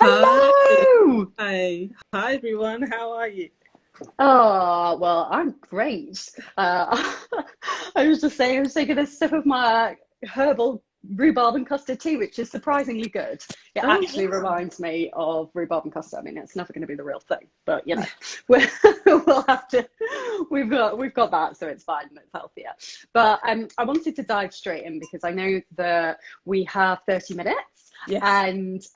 Hi. Hello! Hi everyone. How are you? Oh, well, I'm great. I was just saying, I was taking a sip of my herbal rhubarb and custard tea, which is surprisingly good. It Oh actually wow. reminds me of rhubarb and custard. I mean, it's never going to be the real thing, but we're, we'll have to. We've got that, so it's fine and it's healthier. But I wanted to dive straight in because I know that we have 30 minutes. Yes.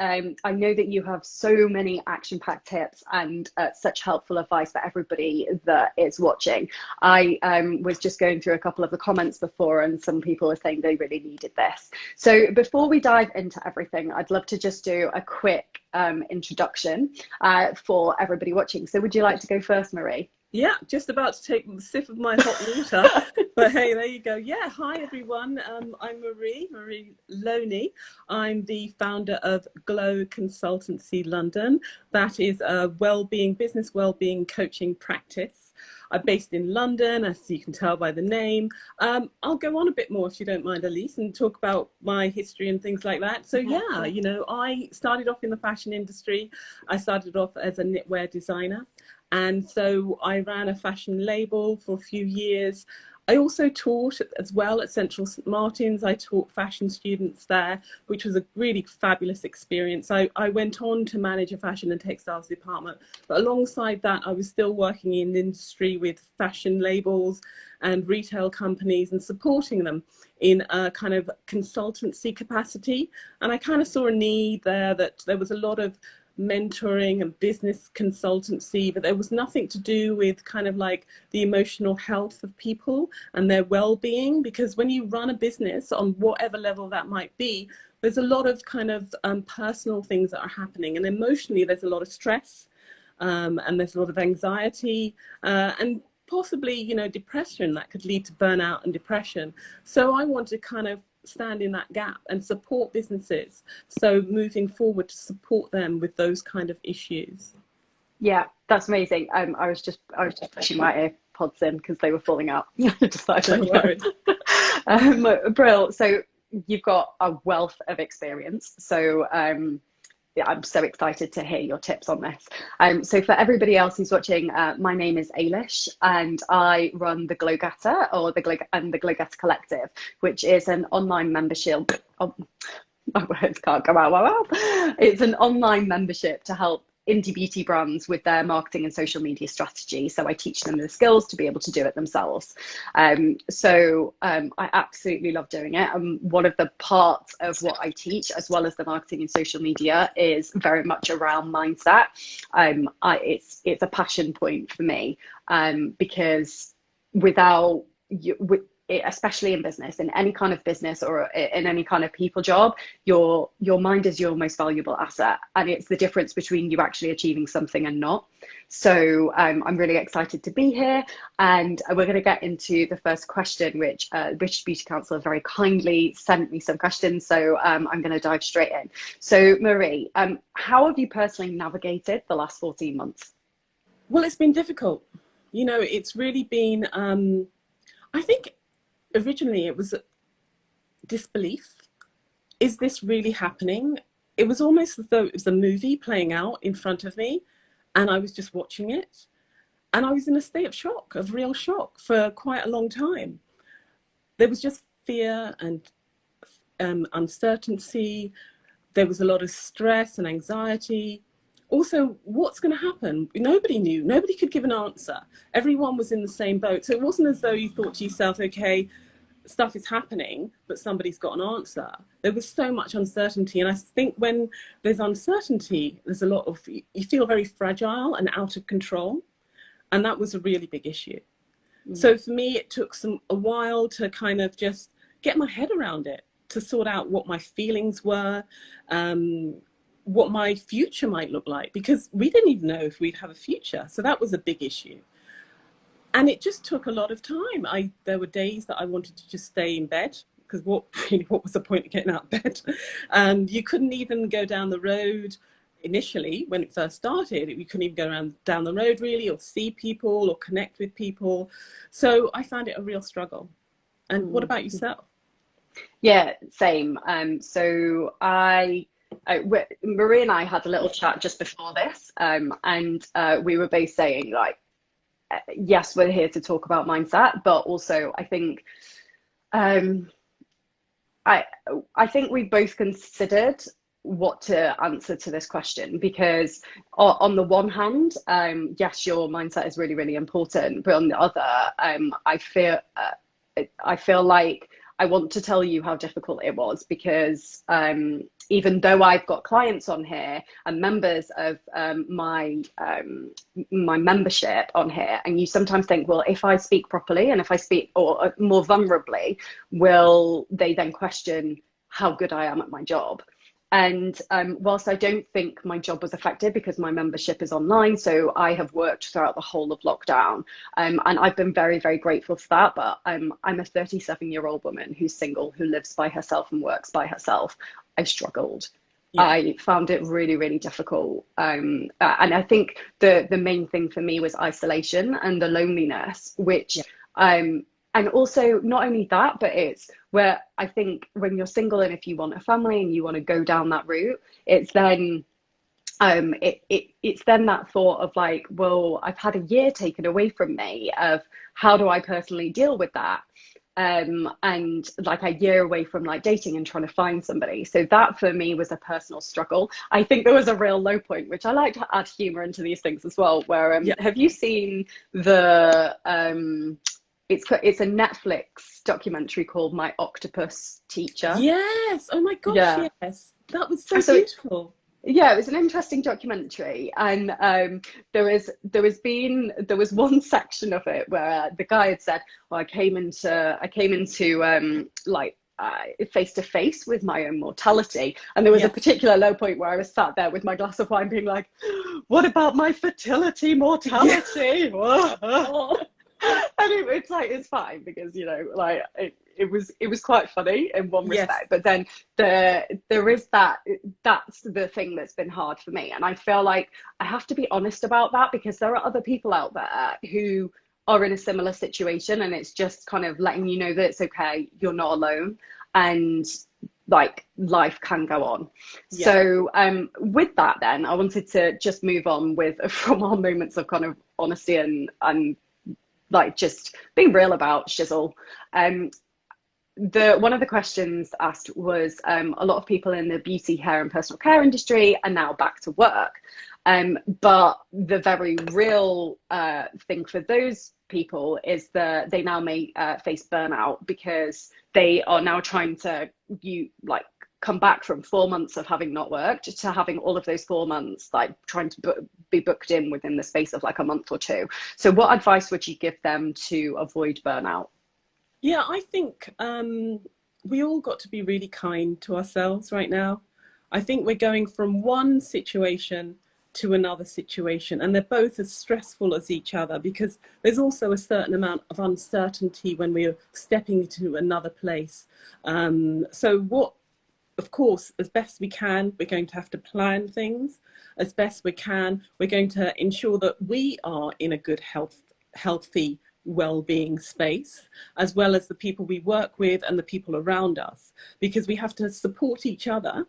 And I know that you have so many action-packed tips and such helpful advice for everybody that is watching. I was just going through a couple of the comments before, and some people are saying they really needed this. So before we dive into everything, I'd love to just do a quick introduction for everybody watching. So would you like to go first, Marie? Yeah, just about to take a sip of my hot water. But hey, there you go. Yeah, hi everyone. I'm Marie Loney. I'm the founder of Glow Consultancy London. That is a business wellbeing coaching practice. I'm based in London, as you can tell by the name. I'll go on a bit more if you don't mind, Elise, and talk about my history and things like that. So Yeah, yeah, cool. I started off in the fashion industry. I started off as a knitwear designer. And so I ran a fashion label for a few years. I also taught as well at Central St Martin's. I taught fashion students there, which was a really fabulous experience. I went on to manage a fashion and textiles department, but alongside that, I was still working in the industry with fashion labels and retail companies and supporting them in a kind of consultancy capacity. And I kind of saw a need there, that there was a lot of mentoring and business consultancy, but there was nothing to do with kind of like the emotional health of people and their well-being. Because when you run a business on whatever level that might be, there's a lot of kind of personal things that are happening, and emotionally there's a lot of stress, and there's a lot of anxiety, and possibly, depression that could lead to burnout and depression. So I want to kind of stand in that gap and support businesses, so moving forward, to support them with those kind of issues. Yeah, that's amazing. I was just pushing my AirPods in because they were falling out. Just thought I'd No let you worries. Brill. So you've got a wealth of experience. So yeah, I'm so excited to hear your tips on this. So for everybody else who's watching, my name is Ailish, and I run the Glow Getter, or the Glow Getter Collective, which is an online membership. Oh, my words can't come out well. It's an online membership to help indie beauty brands with their marketing and social media strategy. So I teach them the skills to be able to do it themselves. I absolutely love doing it. And one of the parts of what I teach, as well as the marketing and social media, is very much around mindset. It's a passion point for me, because without you, especially in business, in any kind of business or in any kind of people job, your mind is your most valuable asset, and it's the difference between you actually achieving something and not. So I'm really excited to be here, and we're going to get into the first question, which British Beauty Council have very kindly sent me some questions. So I'm going to dive straight in. So Marie, how have you personally navigated the last 14 months? Well, it's been difficult. It's really been, I think originally it was disbelief. Is this really happening? It was almost as though it was a movie playing out in front of me, and I was just watching it. And I was in a state of shock, of real shock, for quite a long time. There was just fear and uncertainty. There was a lot of stress and anxiety. Also, what's going to happen? Nobody knew. Nobody could give an answer. Everyone was in the same boat. So it wasn't as though you thought to yourself, okay, stuff is happening, but somebody's got an answer. There was so much uncertainty. And I think when there's uncertainty, there's a lot of, you feel very fragile and out of control. And that was a really big issue. Mm. So for me, it took a while to kind of just get my head around it, to sort out what my feelings were, what my future might look like, because we didn't even know if we'd have a future. So that was a big issue. And it just took a lot of time. There were days that I wanted to just stay in bed, because what was the point of getting out of bed? You couldn't even go down the road. Initially, when it first started, we couldn't even go down the road really, or see people, or connect with people. So I found it a real struggle. And what Mm. about yourself? Yeah, same. So I Marie and I had a little chat just before this, and we were both saying, like, yes, we're here to talk about mindset, but also I think I think we both considered what to answer to this question, because on the one hand, yes, your mindset is really, really important, but on the other, I feel like I want to tell you how difficult it was, because even though I've got clients on here and members of my membership on here, and you sometimes think, well, if I speak properly and if I speak or more vulnerably, will they then question how good I am at my job? And whilst I don't think my job was affected because my membership is online, so I have worked throughout the whole of lockdown, and I've been very, very grateful for that. But I'm a 37-year-old woman who's single, who lives by herself and works by herself. I struggled. Yeah. I found it really, really difficult. And I think the main thing for me was isolation and the loneliness, which and also not only that, but it's where I think when you're single and if you want a family and you want to go down that route, it's then it's then that thought of like, well, I've had a year taken away from me of how do I personally deal with that? And like a year away from like dating and trying to find somebody. So that for me was a personal struggle. I think there was a real low point, which I like to add humor into these things as well, where have you seen the it's a Netflix documentary called My Octopus Teacher? Yes. Oh my gosh, yes. That was so beautiful. Yeah, it was an interesting documentary, and there was one section of it where the guy had said, well, I came into face to face with my own mortality, and there was a particular low point where I was sat there with my glass of wine being like, what about my fertility mortality? And it's like, it's fine, because like it was quite funny in one respect, but then there is that's the thing that's been hard for me, and I feel like I have to be honest about that, because there are other people out there who are in a similar situation, and it's just kind of letting you know that it's okay, you're not alone, and like life can go on. So with that, then I wanted to just move on from our moments of kind of honesty and like just being real about shizzle. One of the questions asked was, a lot of people in the beauty, hair and personal care industry are now back to work. But the very real thing for those people is that they now may face burnout, because they are now trying to come back from 4 months of having not worked to having all of those 4 months like trying to be booked in within the space of like a month or two. So what advice would you give them to avoid burnout? Yeah, I think we all got to be really kind to ourselves right now. I think we're going from one situation to another situation, and they're both as stressful as each other, because there's also a certain amount of uncertainty when we're stepping into another place. Of course, as best we can, we're going to have to plan things as best we can. We're going to ensure that we are in a good, healthy, well-being space, as well as the people we work with and the people around us, because we have to support each other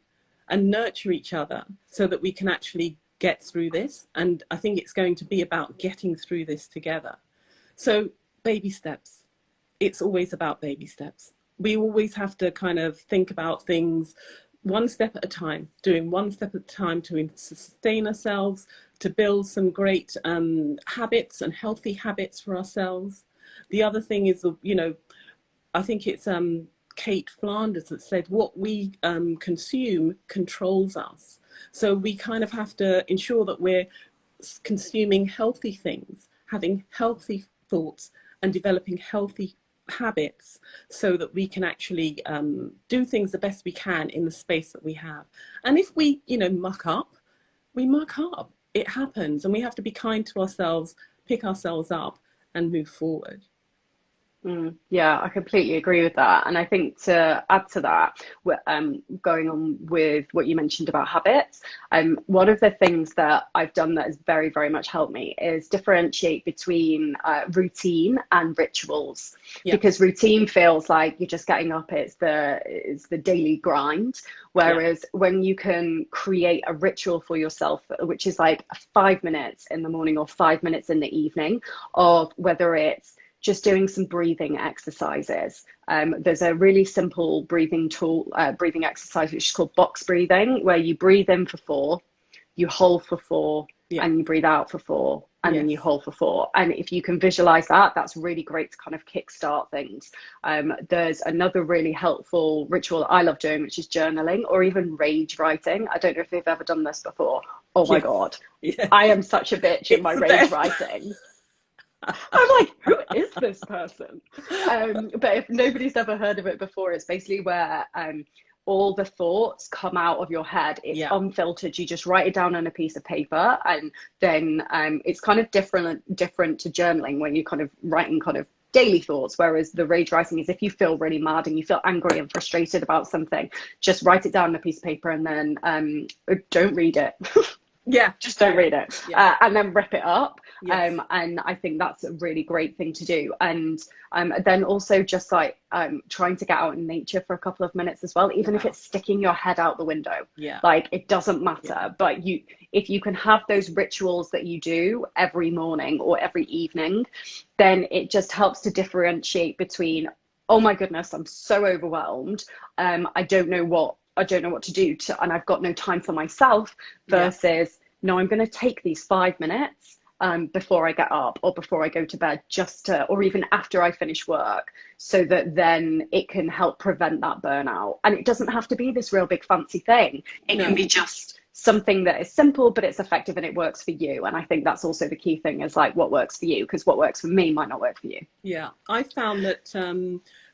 and nurture each other so that we can actually get through this. And I think it's going to be about getting through this together. So baby steps. It's always about baby steps. We always have to kind of think about things one step at a time, doing one step at a time to sustain ourselves, to build some great habits and healthy habits for ourselves. The other thing is, I think it's Kate Flanders that said, what we consume controls us. So we kind of have to ensure that we're consuming healthy things, having healthy thoughts, and developing healthy habits, so that we can actually do things the best we can in the space that we have. And if we muck up, we muck up. It happens, and we have to be kind to ourselves, pick ourselves up and move forward. Yeah, I completely agree with that. And I think to add to that, going on with what you mentioned about habits, one of the things that I've done that has very, very much helped me is differentiate between routine and rituals. Yeah. Because routine feels like you're just getting up, it's the daily grind. Yeah. Whereas when you can create a ritual for yourself, which is like 5 minutes in the morning or 5 minutes in the evening, of whether it's just doing some breathing exercises. There's a really simple breathing exercise, which is called box breathing, where you breathe in for 4, you hold for 4, Yeah. and you breathe out for 4, and Yes. then you hold for 4. And if you can visualize that, that's really great to kind of kickstart things. There's another really helpful ritual that I love doing, which is journaling or even rage writing. I don't know if you've ever done this before. Oh my Yes. God. Yes. I am such a bitch in It's my the rage best. writing. I'm like, who is this person? But if nobody's ever heard of it before, it's basically where all the thoughts come out of your head. It's Yeah. unfiltered. You just write it down on a piece of paper, and then it's kind of different to journaling when you're kind of writing kind of daily thoughts, whereas the rage writing is if you feel really mad and you feel angry and frustrated about something, just write it down on a piece of paper and then don't read it. Yeah. Just don't read it. Yeah. And then rip it up. Yes. And I think that's a really great thing to do. And then also just like trying to get out in nature for a couple of minutes as well, even if it's sticking your head out the window. Yeah. Like, it doesn't matter. But if you can have those rituals that you do every morning or every evening, then it just helps to differentiate between, oh my goodness, I'm so overwhelmed. I don't know what to do, and I've got no time for myself, versus, no, I'm going to take these 5 minutes before I get up or before I go to bed, or even after I finish work, so that then it can help prevent that burnout. And it doesn't have to be this real big fancy thing. It can be just something that is simple, but it's effective and it works for you. And I think that's also the key thing, is like, what works for you, because what works for me might not work for you. Yeah, I found that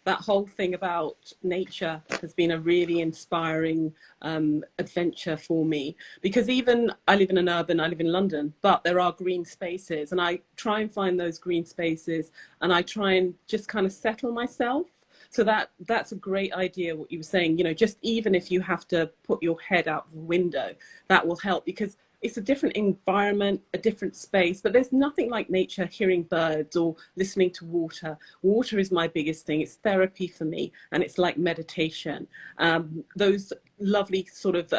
that whole thing about nature has been a really inspiring adventure for me, because even I live in London, but there are green spaces, and I try and find those green spaces, and I try and just kind of settle myself. So that's a great idea, what you were saying, just even if you have to put your head out the window, that will help, because it's a different environment, a different space, but there's nothing like nature, hearing birds or listening to water. Water is my biggest thing. It's therapy for me, and it's like meditation. Those lovely sort of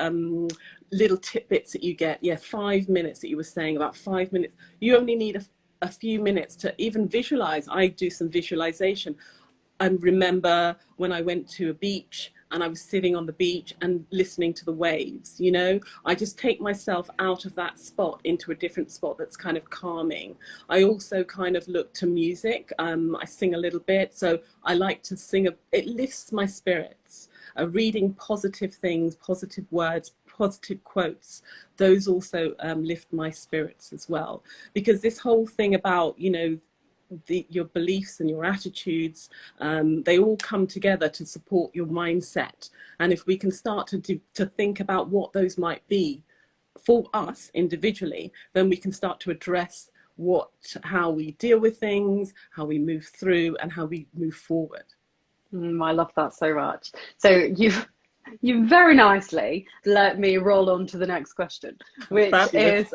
little tidbits that you get. 5 minutes that you were saying, about 5 minutes. You only need a few minutes to even visualize. I do some visualization. I remember when I went to a beach and I was sitting on the beach and listening to the waves, I just take myself out of that spot into a different spot that's kind of calming. I also kind of look to music. I sing a little bit, so I like to sing. It lifts my spirits. Reading positive things, positive words, positive quotes, those also lift my spirits as well. Because this whole thing about, your beliefs and your attitudes, they all come together to support your mindset. And if we can start to think about what those might be for us individually, then we can start to address how we deal with things, how we move through, and how we move forward. I love that so much. So you very nicely let me roll on to the next question, which Fabulous. is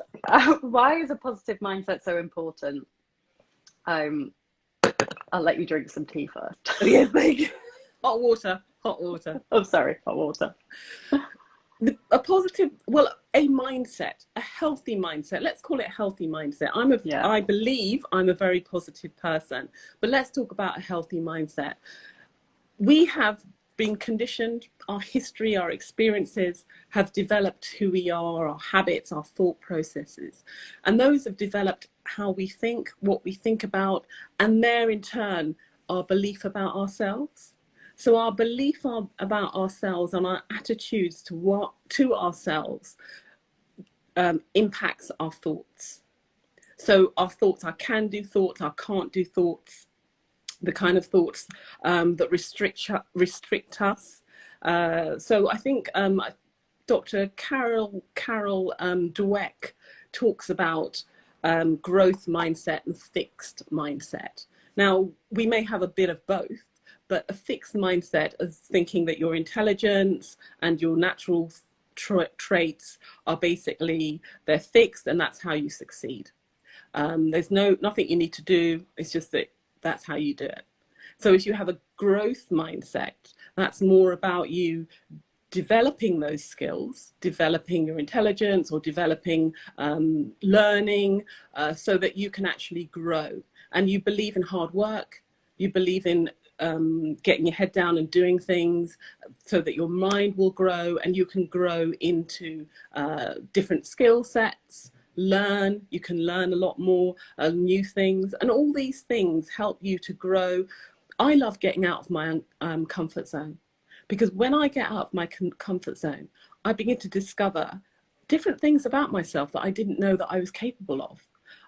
why is a positive mindset so important? I'll let you drink some tea first. Yes, thank you. Hot water. Oh, sorry, hot water. A mindset, a healthy mindset. Let's call it a healthy mindset. I believe I'm a very positive person, but let's talk about a healthy mindset. We have been conditioned, our history, our experiences have developed who we are, our habits, our thought processes. And those have developed how we think, what we think about, and there in turn, our belief about ourselves. So our belief about ourselves and our attitudes to ourselves impacts our thoughts. So our thoughts, our can-do thoughts, our can't-do thoughts, the kind of thoughts that restrict us. So I think Dr. Carol Dweck talks about growth mindset and fixed mindset. Now, we may have a bit of both, but a fixed mindset is thinking that your intelligence and your natural traits are basically, they're fixed and that's how you succeed. There's nothing you need to do. It's just that that's how you do it. So if you have a growth mindset, that's more about you developing those skills, developing your intelligence, or developing learning, so that you can actually grow. And you believe in hard work, you believe in getting your head down and doing things so that your mind will grow and you can grow into different skill sets, you can learn a lot more new things, and all these things help you to grow. I love getting out of my comfort zone, because when I get out of my comfort zone, I begin to discover different things about myself that I didn't know that I was capable of.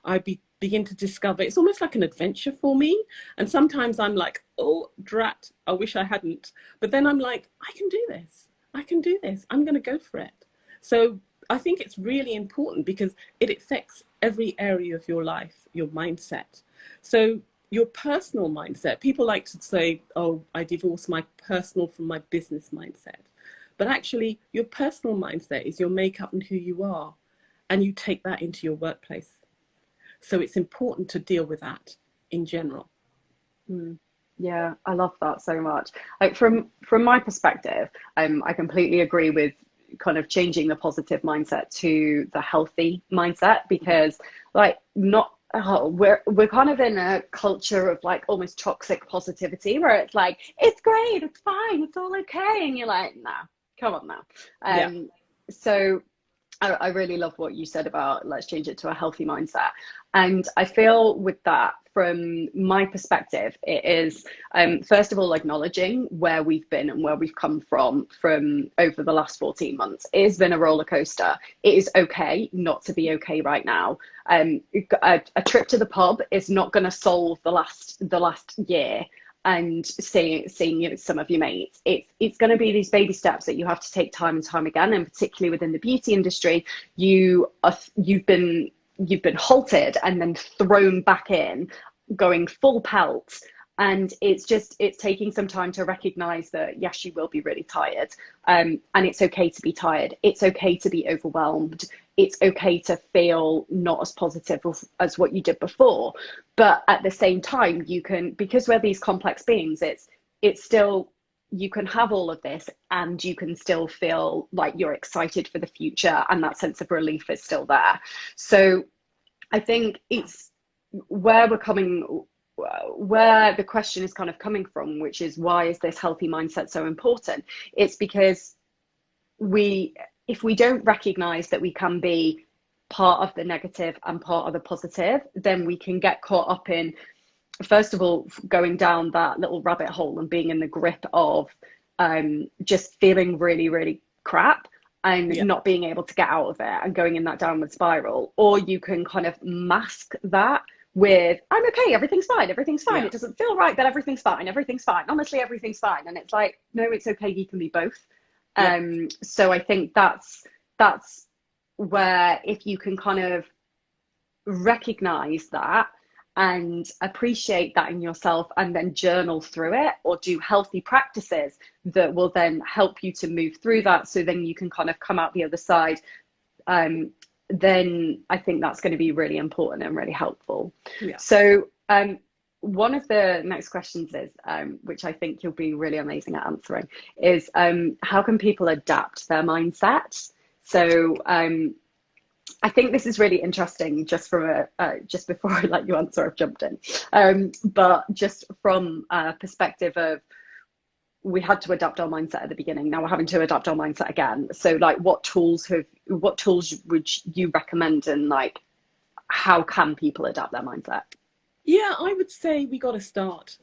I begin to discover, it's almost like an adventure for me. And sometimes I'm like, oh, drat, I wish I hadn't. But then I'm like, I can do this. I can do this. I'm going to go for it. So I think it's really important because it affects every area of your life, your mindset. So your personal mindset, people like to say, oh, I divorce my personal from my business mindset. But actually, your personal mindset is your makeup and who you are. And you take that into your workplace. So it's important to deal with that in general. Yeah, I love that so much. Like from my perspective, I completely agree with kind of changing the positive mindset to the healthy mindset, because like we're kind of in a culture of like almost toxic positivity, where it's like, it's great, it's fine, it's all okay, and you're like, nah, come on now. So I really love what you said about let's change it to a healthy mindset. And I feel with that, from my perspective, it is first of all acknowledging where we've been and where we've come from over the last 14 months. It has been a roller coaster. It is okay not to be okay right now. A trip to the pub is not going to solve the last year. And seeing some of your mates, it's going to be these baby steps that you have to take time and time again. And particularly within the beauty industry, you've been halted and then thrown back in, going full pelt. And it's taking some time to recognize that, yes, you will be really tired. And it's okay to be tired. It's okay to be overwhelmed. It's okay to feel not as positive as what you did before. But at the same time, you can, because we're these complex beings, it's still, you can have all of this and you can still feel like you're excited for the future, and that sense of relief is still there. So I think it's where the question is kind of coming from, which is, why is this healthy mindset so important? It's because if we don't recognize that we can be part of the negative and part of the positive, then we can get caught up in, first of all, going down that little rabbit hole and being in the grip of just feeling really, really crap and not being able to get out of it and going in that downward spiral. Or you can kind of mask that with, I'm okay, everything's fine, it doesn't feel right, but everything's fine, honestly, everything's fine. And it's like, no, it's okay, you can be both. So I think that's where, if you can kind of recognize that and appreciate that in yourself, and then journal through it or do healthy practices that will then help you to move through that, so then you can kind of come out the other side, then I think that's going to be really important and really helpful. So one of the next questions is, which I think you'll be really amazing at answering, is how can people adapt their mindset? So I think this is really interesting, just from just before I let you answer, I've jumped in, but just from a perspective of, we had to adapt our mindset at the beginning, now we're having to adapt our mindset again. So like, what tools would you recommend, and like, how can people adapt their mindset? Yeah, I would say we got to start.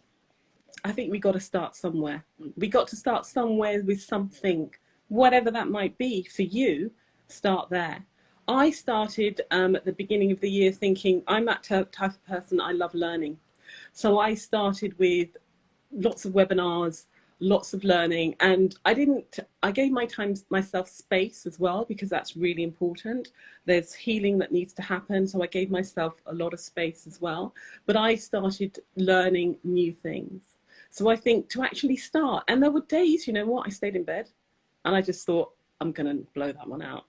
I think we got to start somewhere. We got to start somewhere with something, whatever that might be for you. Start there. I started at the beginning of the year thinking, I'm that type of person, I love learning. So I started with lots of webinars. lots of learning. And I gave myself space as well, because that's really important. There's healing that needs to happen. So I gave myself a lot of space as well. But I started learning new things. So I think to actually start, and there were days, you know what, I stayed in bed and I just thought, I'm going to blow that one out.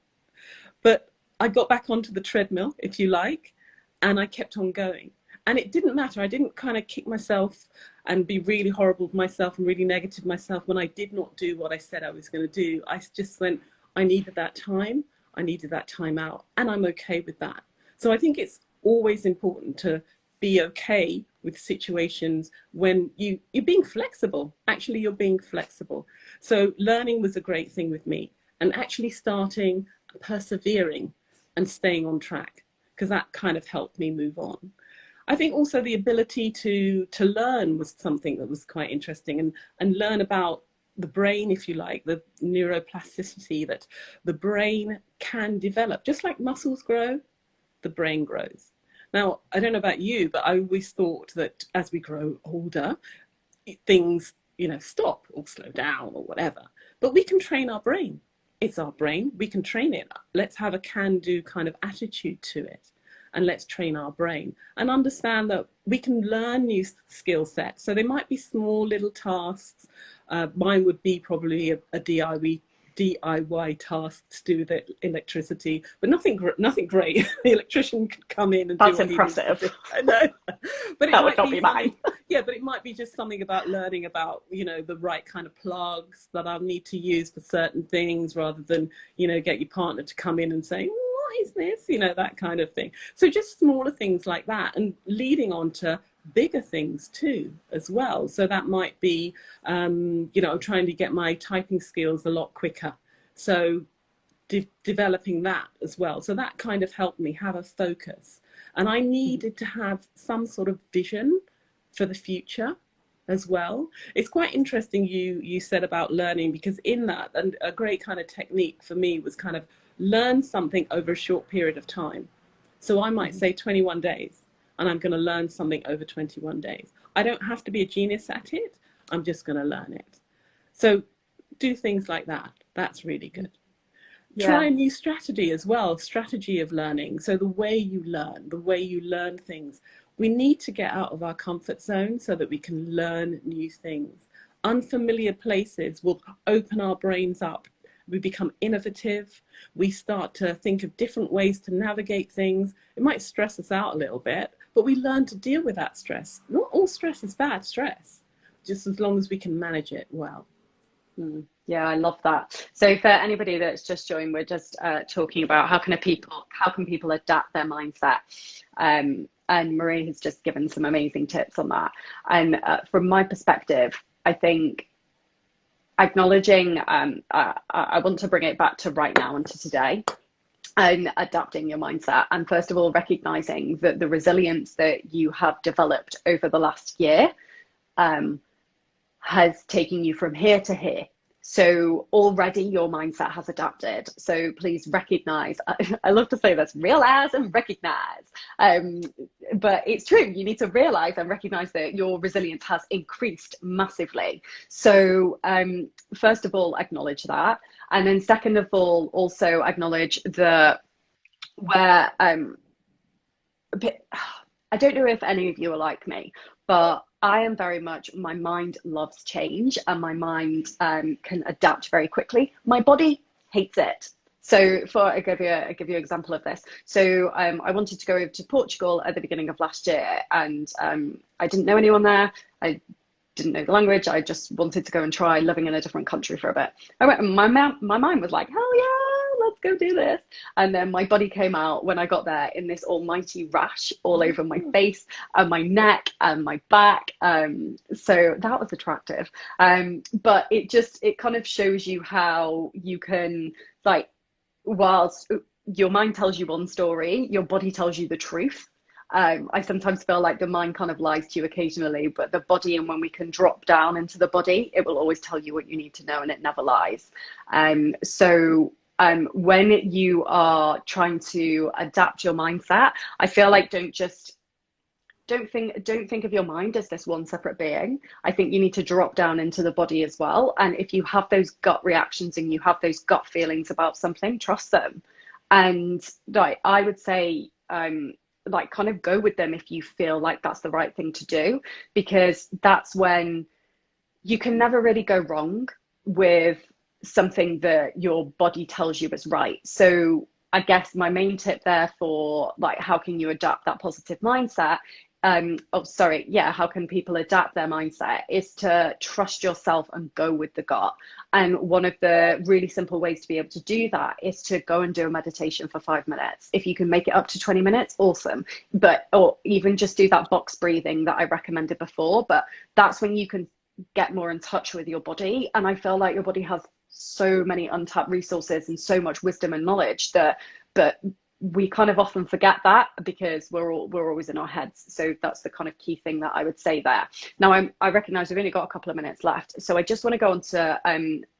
But I got back onto the treadmill, if you like, and I kept on going. And it didn't matter. I didn't kind of kick myself and be really horrible with myself and really negative myself when I did not do what I said I was going to do. I just went, I needed that time. I needed that time out, and I'm okay with that. So I think it's always important to be okay with situations when you're being flexible. Actually, you're being flexible. So learning was a great thing with me, and actually starting, persevering and staying on track, because that kind of helped me move on. I think also the ability to learn was something that was quite interesting, and learn about the brain, if you like, the neuroplasticity that the brain can develop. Just like muscles grow, the brain grows. Now, I don't know about you, but I always thought that as we grow older, things, you know, stop or slow down or whatever. But we can train our brain. It's our brain. We can train it. Let's have a can-do kind of attitude to it. And let's train our brain and understand that we can learn new skill sets. So they might be small little tasks. Mine would be probably a DIY task to do with the electricity, but nothing great. The electrician could come in and that's do what impressive. He needs to do. I know, but it that might would not be mine. Yeah, but it might be just something about learning about, you know, the right kind of plugs that I'll need to use for certain things, rather than, you know, get your partner to come in and say, what is this, you know, that kind of thing. So just smaller things like that, and leading on to bigger things too as well. So that might be you know, I'm trying to get my typing skills a lot quicker, so developing that as well. So that kind of helped me have a focus, and I needed to have some sort of vision for the future as well. It's quite interesting you said about learning, because in that, and a great kind of technique for me was kind of learn something over a short period of time. So I might say 21 days, and I'm going to learn something over 21 days. I don't have to be a genius at it. I'm just going to learn it. So do things like that. That's really good. Yeah. Try a new strategy as well, strategy of learning. So the way you learn things. We need to get out of our comfort zone so that we can learn new things. Unfamiliar places will open our brains up. We become innovative. We start to think of different ways to navigate things. It might stress us out a little bit, but we learn to deal with that stress. Not all stress is bad stress, just as long as we can manage it well. Yeah, I love that. So for anybody that's just joined, we're just talking about how can people adapt their mindset. And Marie has just given some amazing tips on that. And from my perspective, I think acknowledging, I want to bring it back to right now and to today, and adapting your mindset. And first of all, recognizing that the resilience that you have developed over the last year has taken you from here to here. So already your mindset has adapted. So please recognize, I love to say this, realize and recognize. But it's true, you need to realize and recognize that your resilience has increased massively. So first of all, acknowledge that. And then second of all, also acknowledge where, I don't know if any of you are like me, but I am very much, my mind loves change, and my mind can adapt very quickly. My body hates it. So I'll give you an example of this. So I wanted to go over to Portugal at the beginning of last year, and I didn't know anyone there. I didn't know the language. I just wanted to go and try living in a different country for a bit. I went, and my mind was like, hell yeah, let's go do this. And then my body came out when I got there in this almighty rash all over my face and my neck and my back. So that was attractive. But it kind of shows you how you can, like, whilst your mind tells you one story, your body tells you the truth. I sometimes feel like the mind kind of lies to you occasionally, but the body, and when we can drop down into the body, it will always tell you what you need to know, and it never lies. So when you are trying to adapt your mindset, I feel like don't just don't think of your mind as this one separate being. I think you need to drop down into the body as well. And if you have those gut reactions and you have those gut feelings about something, trust them. And like I would say, like kind of go with them if you feel like that's the right thing to do, because that's when you can never really go wrong with something that your body tells you is right. So I guess my main tip there for like how can you adapt that positive mindset, how can people adapt their mindset, is to trust yourself and go with the gut. And one of the really simple ways to be able to do that is to go and do a meditation for 5 minutes. If you can make it up to 20 minutes, awesome. Or even just do that box breathing that I recommended before. But that's when you can get more in touch with your body. And I feel like your body has so many untapped resources and so much wisdom and knowledge but we kind of often forget that because we're always in our heads. So that's the kind of key thing that I would say there. Now I recognize we've only got a couple of minutes left, so I just want to go on to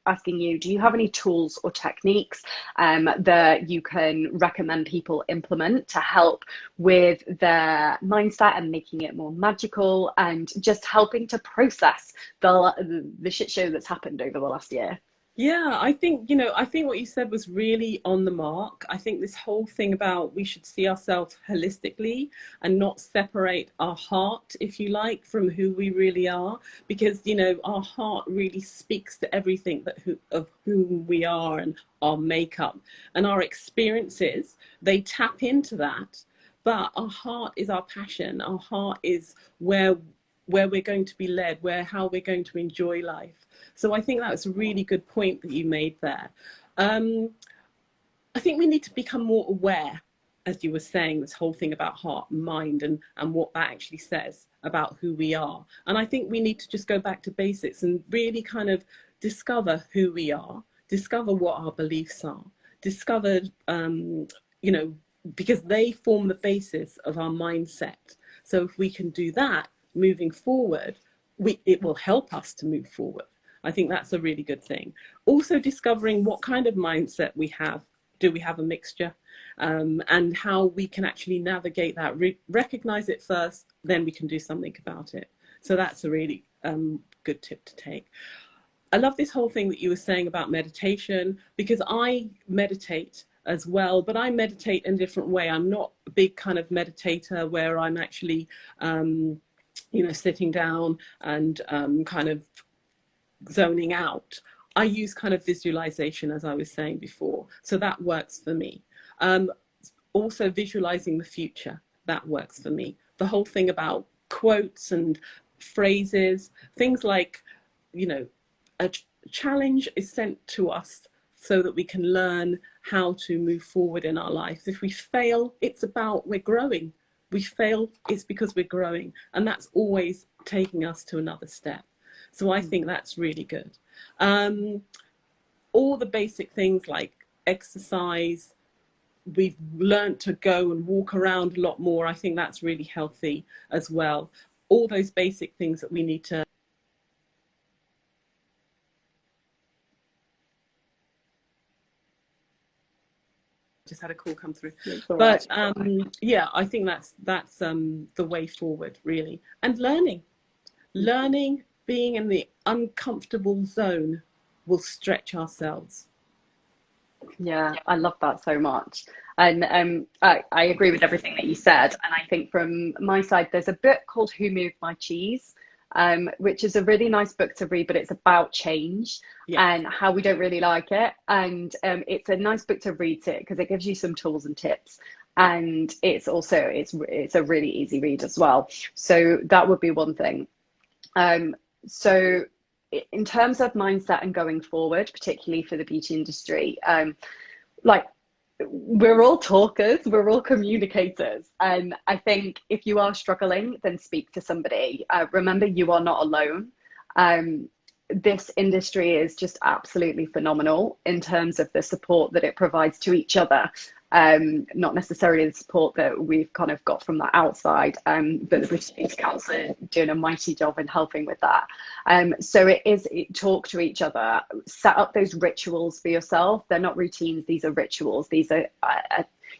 asking you, do you have any tools or techniques that you can recommend people implement to help with their mindset and making it more magical and just helping to process the shit show that's happened over the last year? Yeah, I think what you said was really on the mark. I think this whole thing about we should see ourselves holistically and not separate our heart, if you like, from who we really are, because, our heart really speaks to everything of who we are and our makeup and our experiences. They tap into that, but our heart is our passion. Our heart is where we're going to be led, how we're going to enjoy life. So I think that's a really good point that you made there. I think we need to become more aware, as you were saying, this whole thing about heart and mind and what that actually says about who we are. And I think we need to just go back to basics and really kind of discover who we are, discover what our beliefs are, discover, because they form the basis of our mindset. So if we can do that moving forward, it will help us to move forward. I think that's a really good thing. Also discovering what kind of mindset we have. Do we have a mixture? And how we can actually navigate that, recognize it first, then we can do something about it. So that's a really good tip to take. I love this whole thing that you were saying about meditation, because I meditate as well, but I meditate in a different way. I'm not a big kind of meditator where I'm actually, sitting down and kind of zoning out. I use kind of visualization, as I was saying before, so that works for me. Also visualizing the future, that works for me. The whole thing about quotes and phrases, things like, a challenge is sent to us so that we can learn how to move forward in our life. If we fail, it's about we're growing. We fail, it's because we're growing, and that's always taking us to another step. So I think that's really good. All the basic things like exercise, we've learned to go and walk around a lot more. I think that's really healthy as well. All those basic things that we need to. Just had a call come through, but yeah, I think that's the way forward, really. And learning, being in the uncomfortable zone will stretch ourselves. Yeah, I love that so much. And I agree with everything that you said. And I think from my side, there's a book called Who Moved My Cheese, which is a really nice book to read, but it's about change and how we don't really like it. And it's a nice book to read it because it gives you some tools and tips. And it's also, it's a really easy read as well. So that would be one thing. So in terms of mindset and going forward, particularly for the beauty industry, like we're all talkers, we're all communicators. And I think if you are struggling, then speak to somebody. Remember, you are not alone. This industry is just absolutely phenomenal in terms of the support that it provides to each other. Not necessarily the support that we've kind of got from the outside, but the British Beauty Council are doing a mighty job in helping with that. So talk to each other, set up those rituals for yourself. They're not routines, these are rituals. These are,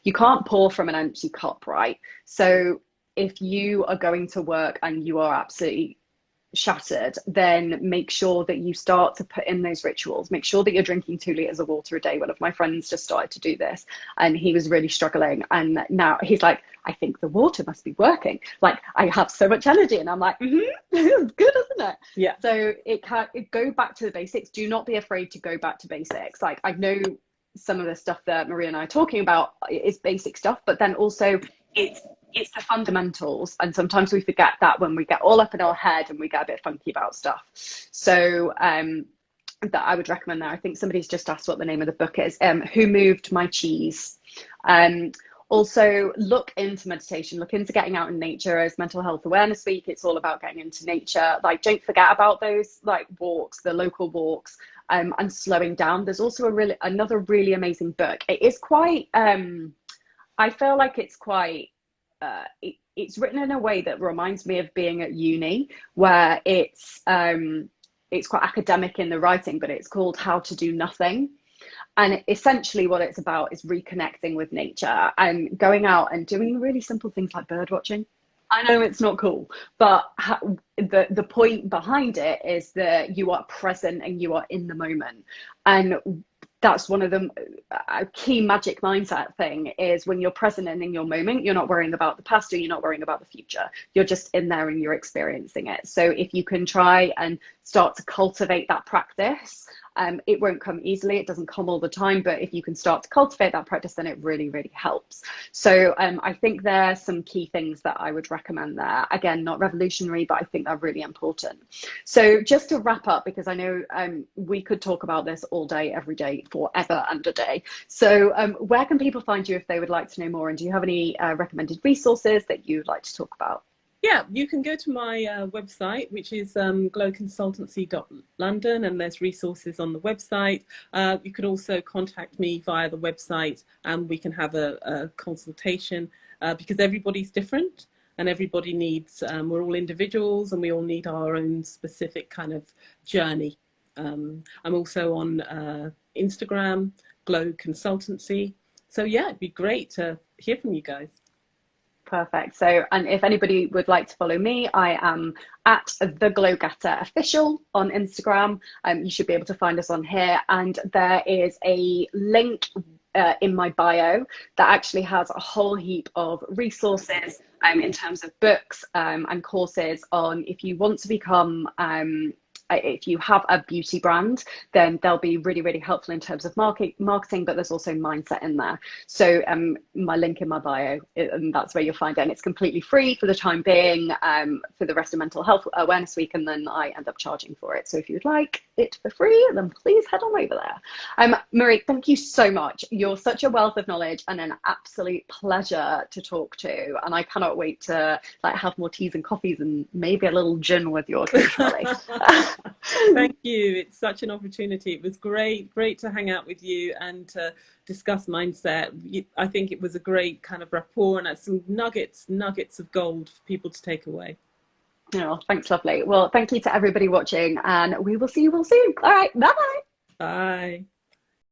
you can't pour from an empty cup, right? So if you are going to work and you are absolutely shattered, then make sure that you start to put in those rituals. Make sure that you're drinking 2 liters of water a day. One of my friends just started to do this, and he was really struggling, and now he's like, I think the water must be working, like I have so much energy. And I'm like, it's good, isn't it? Yeah. So it go back to the basics. Do not be afraid to go back to basics. Like, I know some of the stuff that Marie and I are talking about is basic stuff, but then also it's the fundamentals, and sometimes we forget that when we get all up in our head and we get a bit funky about stuff. So that I would recommend there. I think somebody's just asked what the name of the book is. Who Moved My Cheese? Also, look into meditation, look into getting out in nature. As Mental Health Awareness Week, it's all about getting into nature. Like, don't forget about those like walks, the local walks, and slowing down. There's also another really amazing book. It is quite I feel like it's quite it's written in a way that reminds me of being at uni, where it's quite academic in the writing, but it's called How to Do Nothing. And essentially what it's about is reconnecting with nature and going out and doing really simple things like bird watching. I know it's not cool, but the point behind it is that you are present and you are in the moment. And that's one of the key magic mindset thing is when you're present and in your moment, you're not worrying about the past or you're not worrying about the future. You're just in there and you're experiencing it. So if you can try and start to cultivate that practice, it won't come easily. It doesn't come all the time, but if you can start to cultivate that practice, then it really, really helps. So I think there's some key things that I would recommend there. Again, not revolutionary, but I think they're really important. So just to wrap up, because I know we could talk about this all day, every day, forever and a day. So where can people find you if they would like to know more? And do you have any recommended resources that you'd like to talk about? Yeah, you can go to my website, which is Glow Consultancy London, and there's resources on the website. You can also contact me via the website and we can have a consultation because everybody's different and everybody needs, we're all individuals and we all need our own specific kind of journey. I'm also on Instagram, Glow Consultancy. So yeah, it'd be great to hear from you guys. Perfect. So, and if anybody would like to follow me, I am at the Glow Getter Official on Instagram. You should be able to find us on here, and there is a link in my bio that actually has a whole heap of resources in terms of books and courses on if you want to become if you have a beauty brand, then they'll be really, really helpful in terms of marketing, but there's also mindset in there. So my link in my bio, and that's where you'll find it. And it's completely free for the time being for the rest of Mental Health Awareness Week. And then I end up charging for it. So if you'd like it for free, then please head on over there. Marie, thank you so much. You're such a wealth of knowledge and an absolute pleasure to talk to. And I cannot wait to have more teas and coffees and maybe a little gin with you occasionally. Thank you. It's such an opportunity. It was great to hang out with you and to discuss mindset. I think it was a great kind of rapport and some nuggets of gold for people to take away. Oh, thanks, lovely. Well, thank you to everybody watching, and we will see you all soon. All right, bye-bye. Bye.